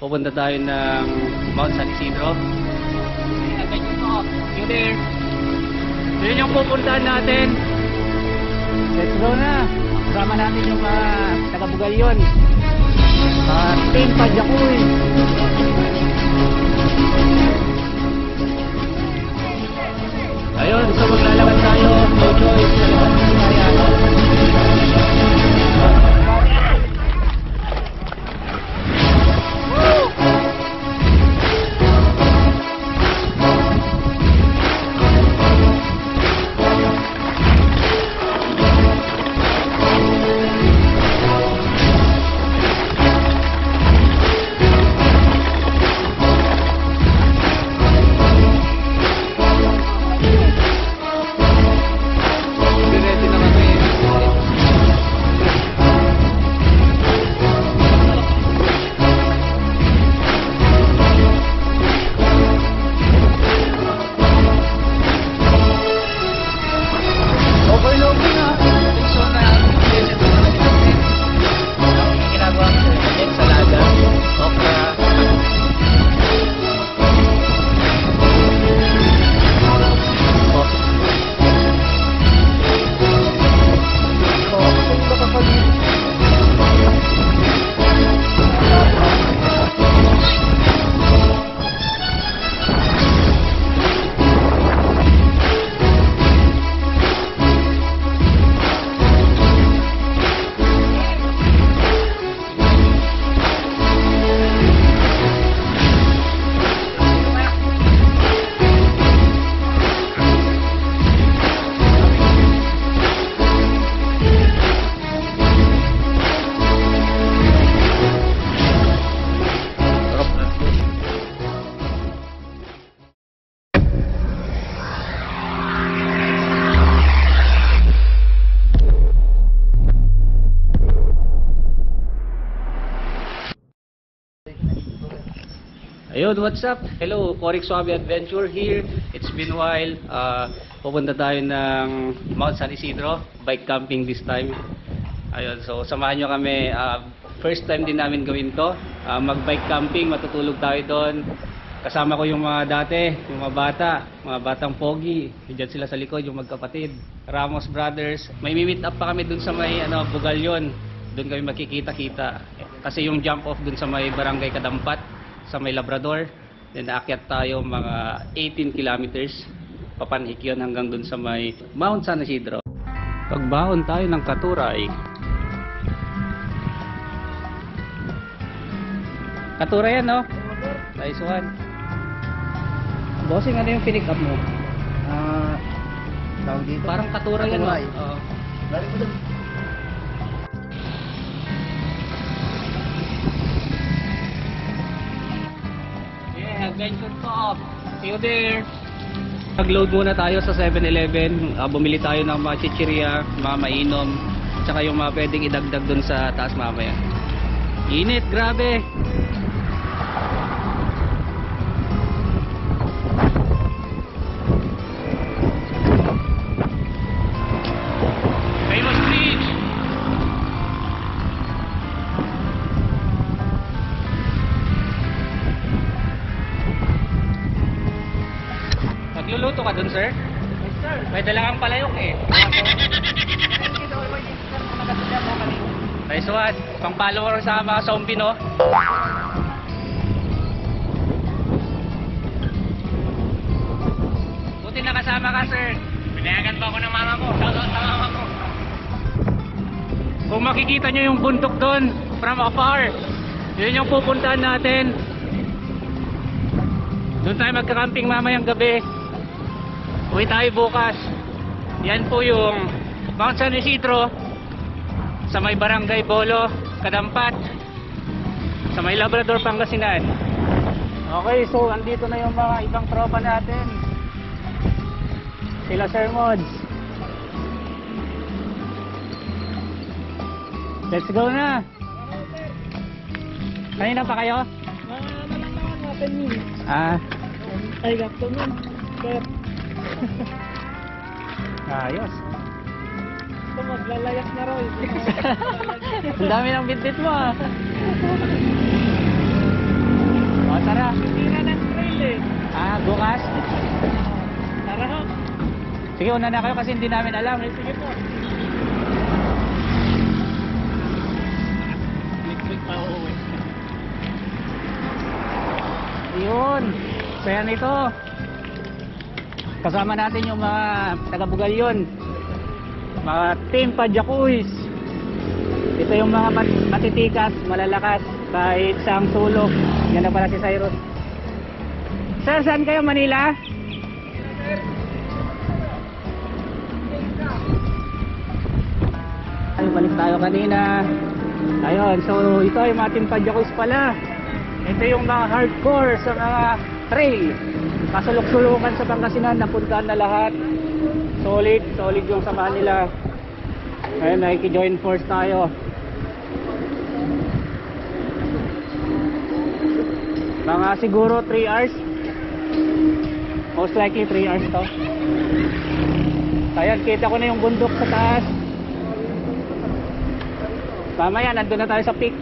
pupunta tayo ng Mount San Isidro. You there? Yun yung pupuntahan natin. Let's go na. Kasama natin yung taga-Bugalyon. Team Padyakuy. Ayun, so maglalakad tayo. No choice. Ayun, what's up? Hello, Forex Suave Adventure here. It's been a while. Pupunta tayo ng Mount San Isidro. Bike camping this time. Ayun, so samahan nyo kami. First time din namin gawin to. Mag-bike camping, matutulog tayo doon. Kasama ko yung mga dati, yung mga batang pogi. Diyan sila sa likod, yung magkapatid. Ramos Brothers. May meet up pa kami doon sa may Bugalyon. Doon kami makikita-kita. Kasi yung jump off doon sa may Barangay Kadampat, sa may Labrador, then aakyat tayo mga 18 kilometers papanik yun hanggang dun sa may Mount San Isidro. Pagbahon tayo ng Katuray. Katuray yan, no? Nice one. Bossing, ano yung pinick up mo? Tawag dito? Parang Katuray yan, no? Oo. Balik mo doon. Adventure Top. See you there. Nag-load muna tayo sa 7-Eleven. Bumili tayo ng mga chichirya, mga mainom, tsaka yung mga pwedeng idagdag dun sa taas mamaya. Init, grabe. Famous bridge. Nagluluto ka dun, sir? Yes, sir. May dala kang palayok eh. Nice one. Pang follower sa mga zombie, no? Buti nakasama ka, sir. Pinayagan pa ako ng mama ko. Shoutout sa mama ko. Kung makikita nyo yung bundok doon from afar, yun yung pupuntahan natin. Doon tayo magka-camping mamayang gabi. Uwi tayo bukas. Yan po yung Mount San Isidro sa may Barangay Bolo, Kadampat, sa may Labrador, Pangasinan. Okay, so andito na yung mga ibang tropa natin. Sila Sir Mods. Let's go na. Kanina pa kayo? Nalang natin yun. Ay, gapto nun. Sir. Ayos. Ito, maglalayak na raw. Ang dami ng bintit mo, ah. Sige, una na kayo kasi hindi namin alam. Sige po. Electric pa uuwi. Yun. Kaya nito. Kasama natin yung mga taga-Bugalyon. Mga Team Padjakuis. Ito yung mga matitikas, malalakas. Kahit saang sulok. Yan na pala si Cyrus. Sir, saan kayo? Manila? Ay, balik tayo kanina. Ayun, so ito yung mga Team Padjakuis pala. Ito yung mga hardcore sa mga trail. Kasulok-sulukan sa Pangasinan, napuntahan na lahat. Solid yung samahan nila. Ayun, nakiki-join force tayo. Mga siguro 3 hours. Most likely 3 hours to. Ayan, kita ko na yung bundok sa taas. Mamaya, nandun na tayo sa peak.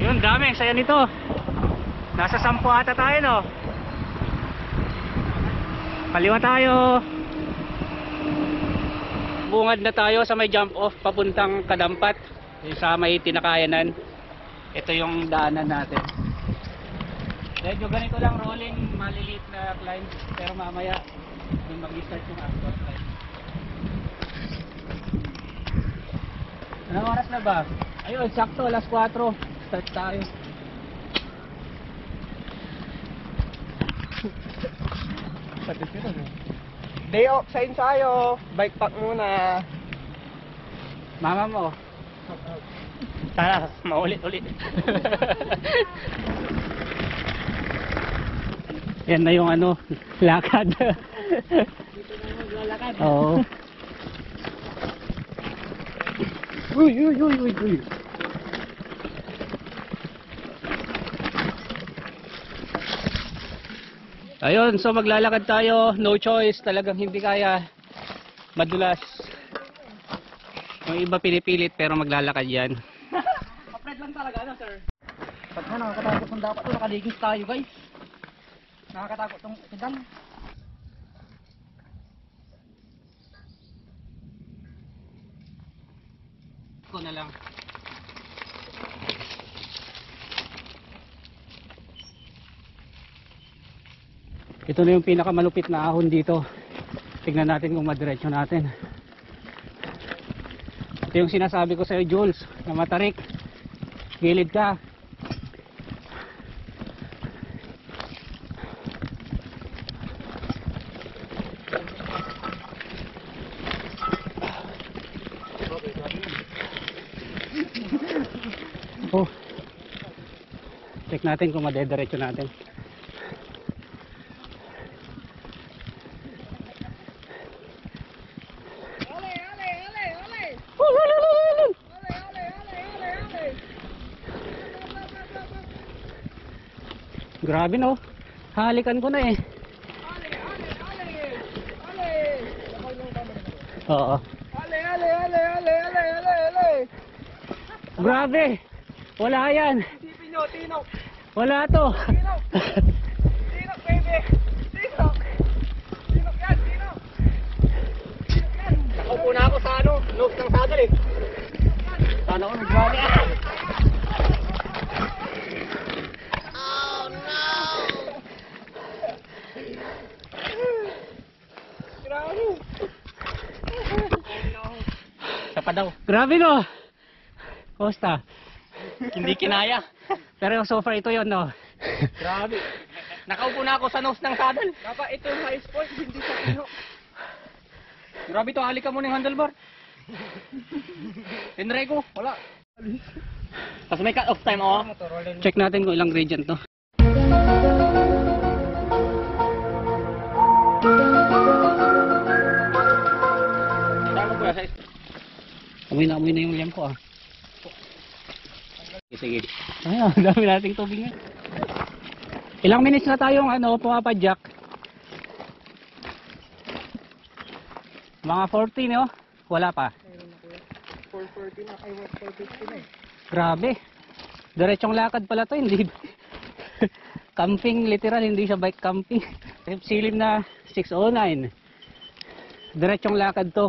Yun, dami. Saya nito. Nasa 10 ata tayo, no? Kaliwa tayo. Bungad na tayo sa may jump off papuntang Kadampat. Sa may Tinakayanan. Ito yung daanan natin. Medyo ganito lang rolling, maliliit na climb. Pero mamaya, yung mag-start yung actual climb. Anong oras na ba? Ayun, sakto, alas 4. Start tayo. Day off sa ensayo. Bike pack muna. Mama mo. Sana maulit-ulit. Yan na yung ano, lakad. Dito na maglalakad. Oo. Uy, uy, uy, uy, uy. Ayun, so maglalakad tayo, no choice, talagang hindi kaya, madulas. Yung iba pinipilit pero maglalakad yan. Kapred lang talaga, ano sir? Pag na, nakakatakot kung dapat ito, nakaligis tayo guys. Nakakatakot tong pedal. Ko na lang. Ito na yung pinakamalupit na ahon dito. Tignan natin kung madiretso natin. Ito yung sinasabi ko sa iyo, Jules, na matarik. Gilid ka. Oh. Check natin kung madediretso natin. Grabe no. Halikan ko na eh. Oo. Grabe. Wala yan. Isipin nyo, tinok. Wala to. Tinok. Tinok, baby. Tinok. Tinok yan, tinok. Tinok yan. Nakaupo na ako sa ano, nose ng saddle eh. Sana ako nagwari ah. Grabe. Sapa daw. Grabe no. Costa. Hindi kinaya. Pero so far ito yon no. Grabe. Nakaupo na ako sa nose ng saddle. Dapat ito yung high sport, hindi sa tinok. Grabe to, halik ka mo ng handlebar. Tinry ko, wala. Tapos may cut off time oh. Check natin kung ilang gradient to. Amoy na yung liam ko ah. Sige. Ay, ang dami nating tubig nga. Ilang minutes na tayong ano, pumapadyak? Mga 40 no? Wala pa. 440 na kayo, 450 na eh. Grabe. Diretsong lakad pala to, hindi camping, literal, hindi siya bike camping. Silim na 609. Diretsong lakad to.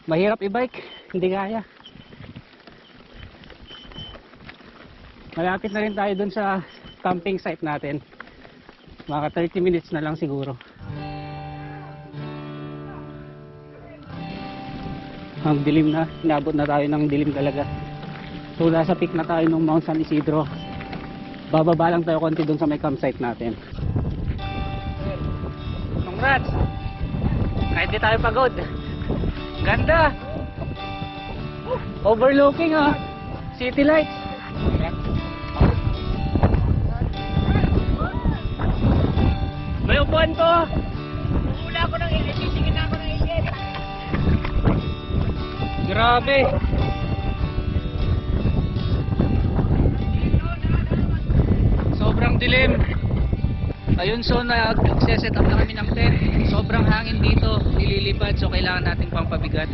Mahirap i-bike, hindi kaya. Malapit na rin tayo dun sa camping site natin. Mga 30 minutes na lang siguro. Ang dilim na, inabot na tayo ng dilim talaga. So nasa peak na tayo ng Mount San Isidro. Bababa lang tayo konti dun sa may campsite natin. Congrats! Kahit di tayo pagod. Ganda! Overlooking city lights. May upuan ko! Wala ako ng init, sisingin ako ng init. Grabe! Sobrang dilim. Ayun, so nag-set up na kami ng tent. Sobrang hangin dito, nililipad, so kailangan nating pampabigat.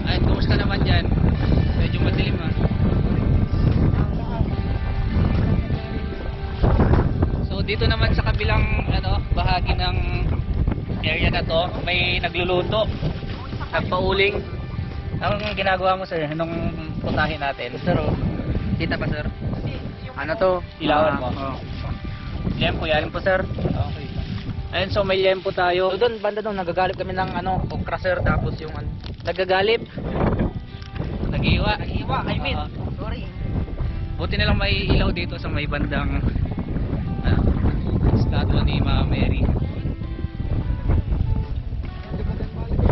Ayun, kumusta naman dyan? Medyo madilim So dito naman sa kabilang bahagi ng area na to, may nagluluto. Nagpauling. Anong ginagawa mo, sir, nung putahin natin? Sir, kita pa, sir? Ano to? Ilawan mo. Lempo, yan po, sir. Okay. Ayun, so may lempo tayo. So doon, banda doon, nagagalip kami ng okra, sir, tapos yung Nagagalip. Nag-iwa. I mean, sorry. Buti na lang may ilaw dito sa may bandang statue ni Mama Mary.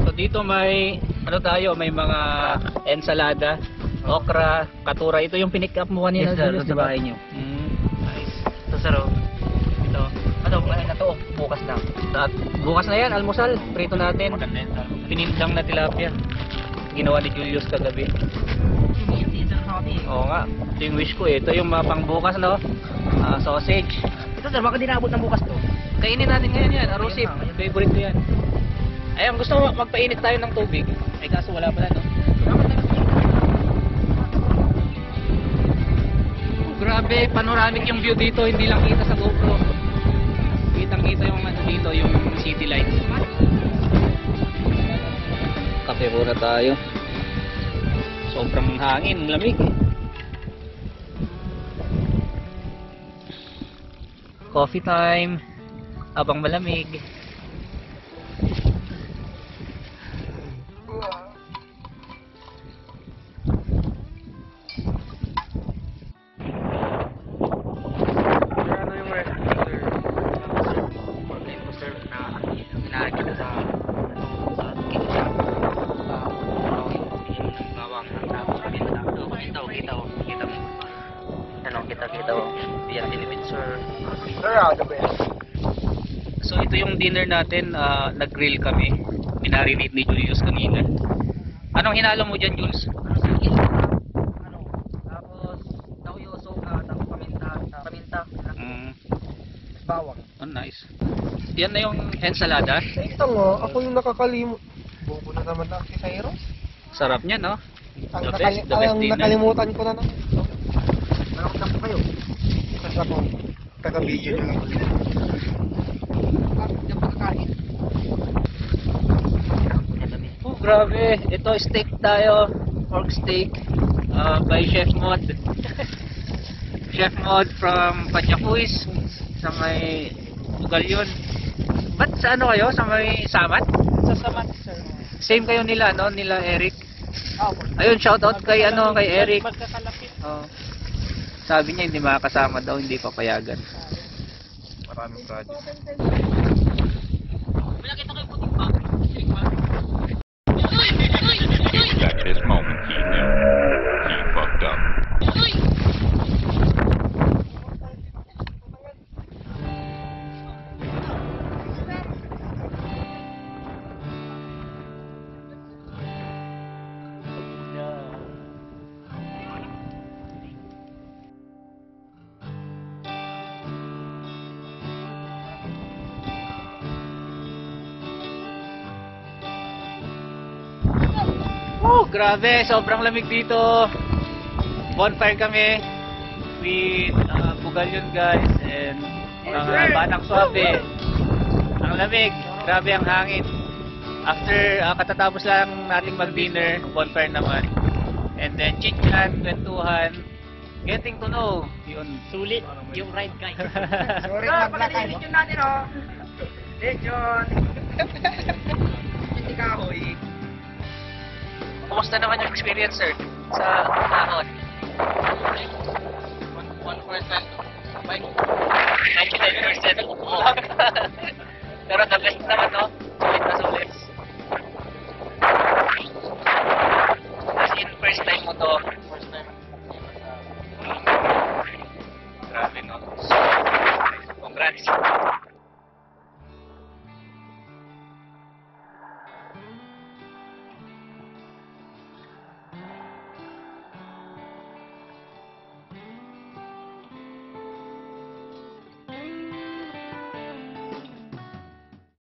So dito may may mga ensalada, okra, katura. Ito yung pinick up mo kanina, Yes, sir, Julius, sa diba? bahay niyo. Nice. So, sir, ito. Ano na to? Bukas na. At bukas na yan, almusal, prito natin. Pinindang na tilapia. Ginawa ni Julius kagabi. Oo nga, ito yung wish ko. Ito yung pang bukas, no? Sausage. Ito, sir, baka di naabot ng bukas to. Kainin natin ngayon yan, arosip. Favorite ko yan. Ayun, gusto mo magpainit tayo ng tubig. Ay kaso wala pala, no? Grabe, panoramic yung view dito. Hindi lang kita sa GoPro. Kitang-kita yung dito, yung city lights. Kape muna tayo. Sobrang hangin, lamig. Coffee time. Habang malamig. So ito yung dinner natin, nag-grill kami. Minarinate ni Julius kanina. Anong hinalo mo dyan, Jules? Tapos toyo, soka, tapos paminta, bawang. Oh, nice. Yan na yung ensalada. Ito nga, ako yung nakakalimut. Bobo na naman na si Cyrus. Sarap niya, no? Ang, The best dinner. nakalimutan ko na naman. Nakakita ko kayo. Kasi ako, taga-video na lang. Yung pagkakain. Oh, grabe. Ito, steak tayo. Pork steak. By Chef Mod. Chef Mod from Pachacuis. Sa may Ugalyon. Ba't sa ano kayo? Sa may Samat? Sa samat, sir. Same kayo nila, no? Nila Eric. Ako. Ayun, shoutout kay kay Eric. Magkakalapit. Oh. Sabi niya hindi makakasama daw, hindi papayagan. Maraming project. At this moment, he knew he fucked up. Oh, grabe, sobrang lamig dito. Bonfire kami. with Bugalyon guys and mga Batang Suabe. Ang lamig, grabe ang hangin. After katatapos lang nating mag-dinner, bonfire naman. And then chit-chat, kwentuhan, getting to know. Yun. Sulit yung ride guys. Sorry, So, maglakad. pagka-lechon natin oh. Lechon. Hindi kahoy. Kumusta naman yung experience, sir? Sa ahon? 1%. 99% Pero the best naman, no? Sulit na sulit.